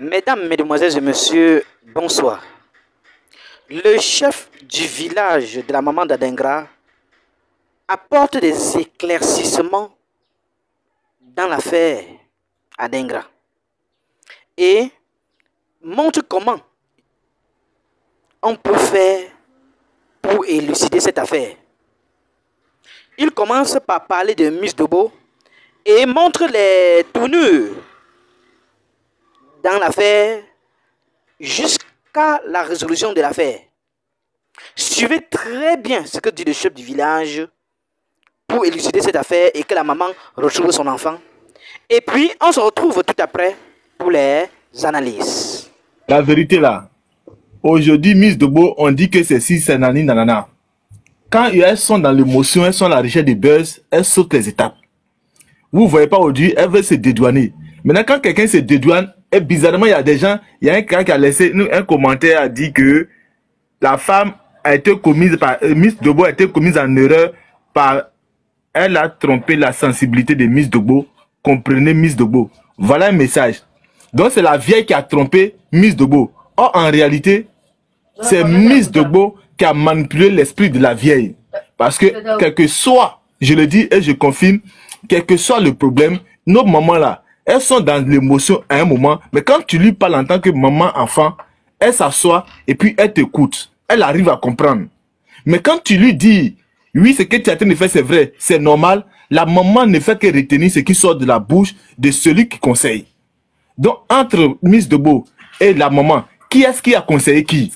Mesdames, Mesdemoiselles et Messieurs, bonsoir. Le chef du village de la maman d'Adengra apporte des éclaircissements dans l'affaire Adengra et montre comment on peut faire pour élucider cette affaire. Il commence par parler de Miss Dobo et montre les tournures dans l'affaire jusqu'à la résolution de l'affaire. Suivez très bien ce que dit le chef du village pour élucider cette affaire et que la maman retrouve son enfant. Et puis, on se retrouve tout après pour les analyses. La vérité là, aujourd'hui, Miss Dobo, on dit que c'est si, c'est nani, nanana. Quand elles sont dans l'émotion, elles sont à la recherche de buzz, elles sautent les étapes. Vous ne voyez pas aujourd'hui, elles veulent se dédouaner. Maintenant, quand quelqu'un se dédouane, et bizarrement, il y a des gens, il y a un gars qui a laissé un commentaire, a dit que la femme a été commise par, Miss Dobo a été commise en erreur par, elle a trompé la sensibilité de Miss Dobo. Comprenez Miss Dobo. Voilà un message. Donc, c'est la vieille qui a trompé Miss Dobo. Or, en réalité, c'est Miss Dobo qui a manipulé l'esprit de la vieille. Parce que, quel que soit, je le dis et je confirme, quel que soit le problème, nos mamans là, elles sont dans l'émotion à un moment, mais quand tu lui parles en tant que maman-enfant, elle s'assoit et puis elle t'écoute. Elle arrive à comprendre. Mais quand tu lui dis, oui, ce que tu es en train de faire, c'est vrai, c'est normal, la maman ne fait que retenir ce qui sort de la bouche de celui qui conseille. Donc, entre Miss Dobo et la maman, qui est-ce qui a conseillé qui?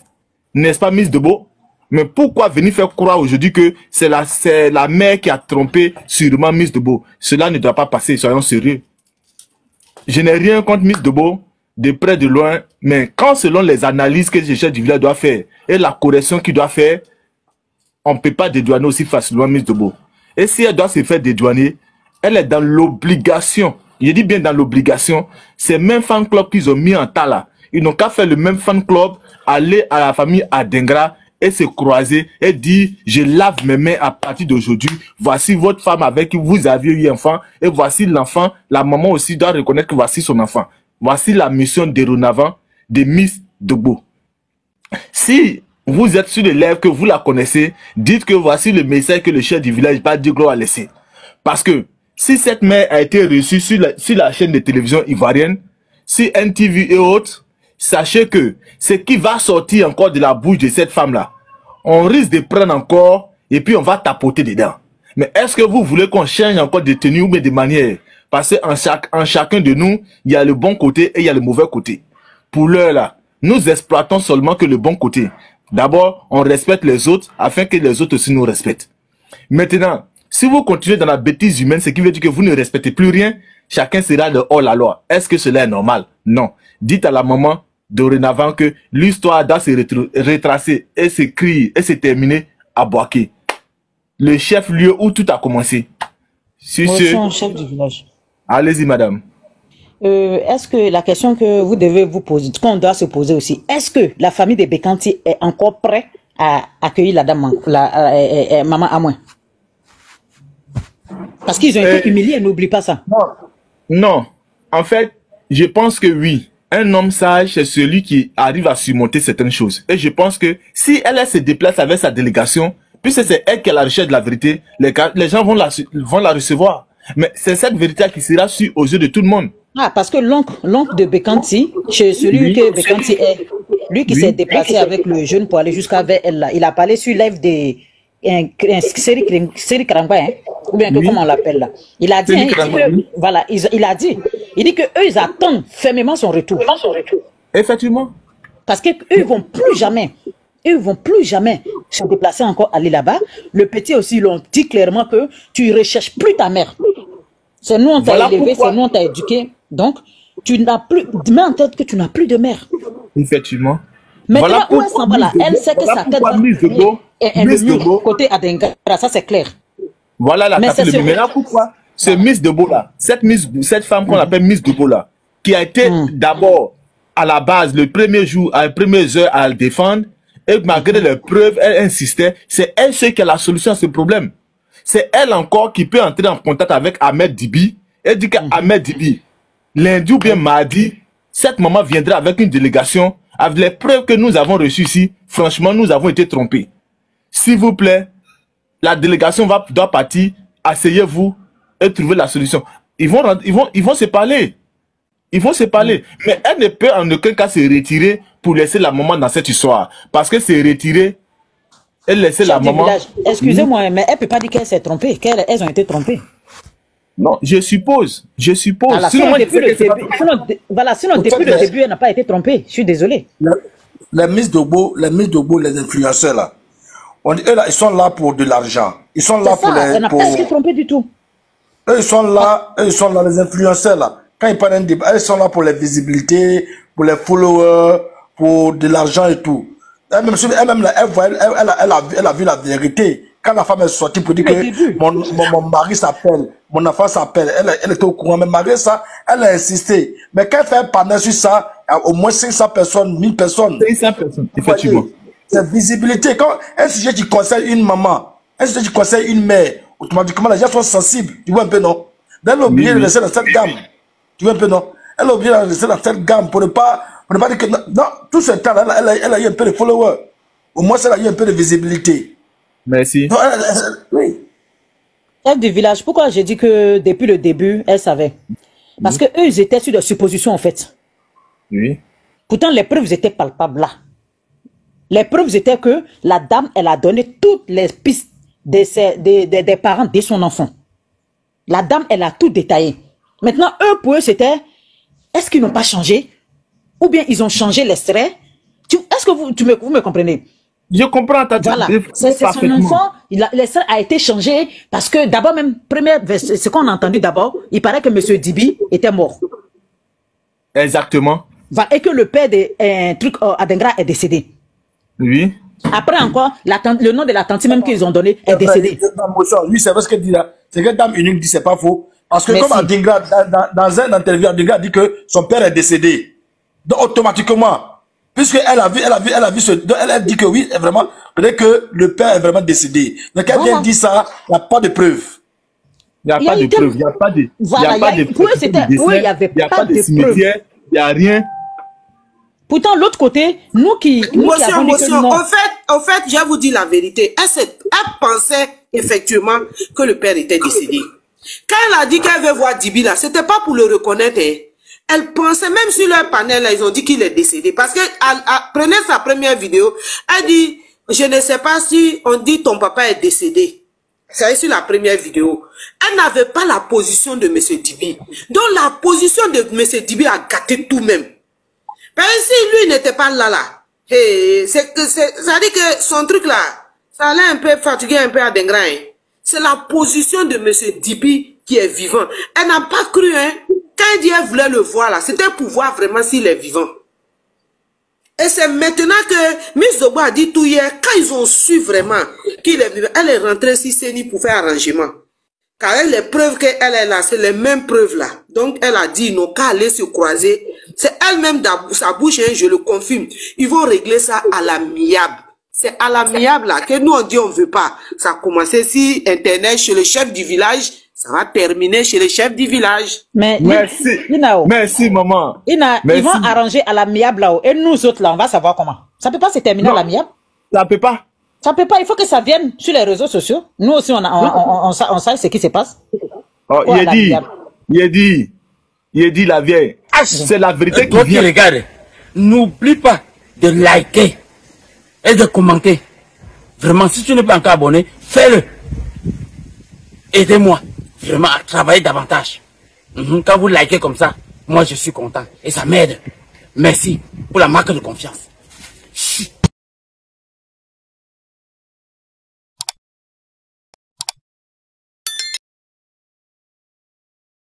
N'est-ce pas Miss Dobo? Mais pourquoi venir faire croire aujourd'hui que c'est la mère qui a trompé sûrement Miss Dobo? Cela ne doit pas passer, soyons sérieux. Je n'ai rien contre Miss Dobo, de près de loin, mais quand selon les analyses que le chef du village doit faire et la correction qu'il doit faire, on ne peut pas dédouaner aussi facilement Miss Dobo. Et si elle doit se faire dédouaner, elle est dans l'obligation, je dis bien dans l'obligation, ces mêmes fan clubs qu'ils ont mis en tas là, ils n'ont qu'à faire le même fan club, aller à la famille Adengra et se croiser et dire, je lave mes mains à partir d'aujourd'hui, voici votre femme avec qui vous aviez eu un enfant, et voici l'enfant, la maman aussi doit reconnaître que voici son enfant. Voici la mission dorénavant de Miss Dobo. Si vous êtes sur les lèvres que vous la connaissez, dites que voici le message que le chef du village pas dit a laissé. Parce que si cette mère a été reçue sur la chaîne de télévision ivoirienne, sur NTV et autres, sachez que ce qui va sortir encore de la bouche de cette femme-là, on risque de prendre encore et puis on va tapoter dedans. Mais est-ce que vous voulez qu'on change encore de tenue ou de manière? Parce qu'en chacun de nous, il y a le bon côté et il y a le mauvais côté. Pour l'heure là, nous exploitons seulement que le bon côté. D'abord, on respecte les autres afin que les autres aussi nous respectent. Maintenant, si vous continuez dans la bêtise humaine, ce qui veut dire que vous ne respectez plus rien, chacun sera de hors la loi. Est-ce que cela est normal? Non. Dites à la maman dorénavant que l'histoire doit se retracer et s'écrire et se terminer à Boaké. Le chef-lieu où tout a commencé. Sur ce... chef du village. Allez-y, madame. Est-ce que la question que vous devez vous poser, qu'on doit se poser aussi, est-ce que la famille de Bekanti est encore prête à accueillir la dame, maman Amouin? Parce qu'ils ont été humiliés, n'oublie pas ça. Non. Non. En fait, je pense que oui. Un homme sage, c'est celui qui arrive à surmonter certaines choses. Et je pense que si elle se déplace avec sa délégation, puisque c'est elle qui est à la recherche de la vérité, les gens vont la recevoir. Mais c'est cette vérité qui sera sûre aux yeux de tout le monde. Ah, parce que l'oncle de Bekanti, chez celui que Bekanti est, lui qui s'est déplacé avec le jeune pour aller jusqu'à vers elle là, il a parlé sur live de Série Karangba, hein, ou bien comment on l'appelle là. Il a dit, voilà, il a dit, il dit que eux ils attendent fermement son retour. Effectivement. Parce que eux ils vont plus jamais se déplacer encore aller là-bas. Le petit aussi, ils l'ont dit clairement que tu ne recherches plus ta mère. C'est nous on t'a élevé, c'est nous on t'a éduqué. Donc, tu n'as plus, mets en tête que tu n'as plus de mère. Effectivement. Maintenant, où elle s'en va là, elle sait que sa tête est le côté Adengra, ça c'est clair. Voilà la capitale. Mais là, pourquoi ce Miss Dobo là, cette femme qu'on appelle Miss Dobo là, qui a été d'abord à la base, le premier jour, à les premières heures à le défendre, et malgré les preuves, elle insistait, c'est elle qui a la solution à ce problème. C'est elle encore qui peut entrer en contact avec Ahmed Dibi, et dit qu'Ahmed Dibi, lundi ou bien mardi, cette maman viendra avec une délégation, avec les preuves que nous avons reçues ici. Franchement, nous avons été trompés. S'il vous plaît, la délégation doit partir. Asseyez-vous et trouver la solution. Ils vont se parler. Ils vont se parler. Mais elle ne peut en aucun cas se retirer pour laisser la maman dans cette histoire. Parce que c'est retirer et laisser la maman... Excusez-moi, mais elle ne peut pas dire qu'elle s'est trompée, qu'elles ont été trompées. Non, je suppose. Voilà, sinon, depuis le début, elle n'a pas été trompée. Je suis désolé. Les Miss Dogbo, les influenceurs là, eux là, ils sont là pour de l'argent. Ils sont là pour les... Elle n'a pas été trompée du tout. Eux, ils sont là, les influenceurs là. Quand ils parlent d'un débat, ils sont là pour les visibilités, pour les followers, pour de l'argent et tout. Elle-même là, elle a vu la vérité. Quand la femme est sortie pour dire que mon mari s'appelle, mon enfant s'appelle, elle était au courant, mais malgré ça, elle a insisté. Mais quand elle fait un panel sur ça, il y a au moins 500 personnes, 1000 personnes. 500 personnes, effectivement. C'est visibilité. Quand un sujet qui concerne une maman, un sujet qui concerne une mère, automatiquement les gens sont sensibles. Tu vois un peu, non? Elle a oublié de laisser dans cette gamme. Tu vois un peu, non? Elle a oublié de laisser dans cette gamme pour ne pas dire que non, tout ce temps, elle a eu un peu de followers. Au moins, elle a eu un peu de visibilité. Merci. Non, oui. Chef du village, pourquoi j'ai dit que depuis le début, elle savait? Parce que eux, ils étaient sur des suppositions, en fait. Oui. Pourtant, les preuves étaient palpables là. Les preuves étaient que la dame, elle a donné toutes les pistes des parents de son enfant. La dame, elle a tout détaillé. Maintenant, eux, pour eux, c'était, est-ce qu'ils n'ont pas changé? Ou bien ils ont changé l'extrait? Est-ce que vous me comprenez? Je comprends ta voilà. C'est son enfant, l'extrait a été changé parce que d'abord même, ce qu'on a entendu d'abord, il paraît que M. Dibi était mort. Exactement. Et que le père de Adengra est décédé. Oui. Après encore, le nom de la tante même qu'ils ont donné est décédé. Oui, c'est vrai ce qu'elle dit là. C'est que Dame Unique dit c'est pas faux. Parce que comme Adengra, dans un interview, Adengra dit que son père est décédé. Donc automatiquement, puisque elle a vu elle dit que oui, vraiment, peut-être que le père est vraiment décédé. Donc elle vient dire ça, il n'y a pas de preuve. Il n'y a pas de preuve, il n'y a pas de... Voilà, il n'y avait pas de cimetière, il n'y a rien. Pourtant, l'autre côté, nous qui avons dit que non. En fait, je vais vous dire la vérité. Elle pensait effectivement que le père était décédé. Quand elle a dit qu'elle veut voir Dibi là, c'était pas pour le reconnaître. Hein. Elle pensait, même sur leur panel, là, ils ont dit qu'il est décédé. Parce que, prenez sa première vidéo, elle dit, je ne sais pas si on dit ton papa est décédé. C'est sur la première vidéo. Elle n'avait pas la position de M. Dibi. Donc, la position de M. Dibi a gâté tout même. Parce que si lui n'était pas là, ça dit que son truc là, ça allait un peu fatiguer un peu à Dengra. Hein. C'est la position de M. Dibi qui est vivant. Elle n'a pas cru, hein. Quand elle dit qu'elle voulait le voir là, c'était pour voir vraiment s'il est vivant. Et c'est maintenant que Miss Dogbo a dit tout hier, quand ils ont su vraiment qu'il est vivant, elle est rentrée sur Seni pour faire arrangement. Car elle, les preuves qu'elle est là, c'est les mêmes preuves là. Donc elle a dit, ils n'ont qu'à aller se croiser. C'est elle-même dans sa bouche, hein, je le confirme. Ils vont régler ça à l'amiable. C'est à l'amiable là que nous on dit on veut pas. Ça a commencé si Internet chez le chef du village. Ça va terminer chez le chef du village. Mais merci. Merci, maman. Ils vont arranger à l'amiable là-haut. Et nous autres là, on va savoir comment. Ça peut pas se terminer à l'amiable. Ça peut pas. Ça peut pas. Il faut que ça vienne sur les réseaux sociaux. Nous aussi, on sait ce qui se passe. Oh, il a dit la vieille. C'est la vérité qui vient. Regarde, n'oublie pas de liker et de commenter. Vraiment, si tu n'es pas encore abonné, fais-le. Aidez-moi vraiment à travailler davantage. Quand vous likez comme ça, moi je suis content et ça m'aide. Merci pour la marque de confiance.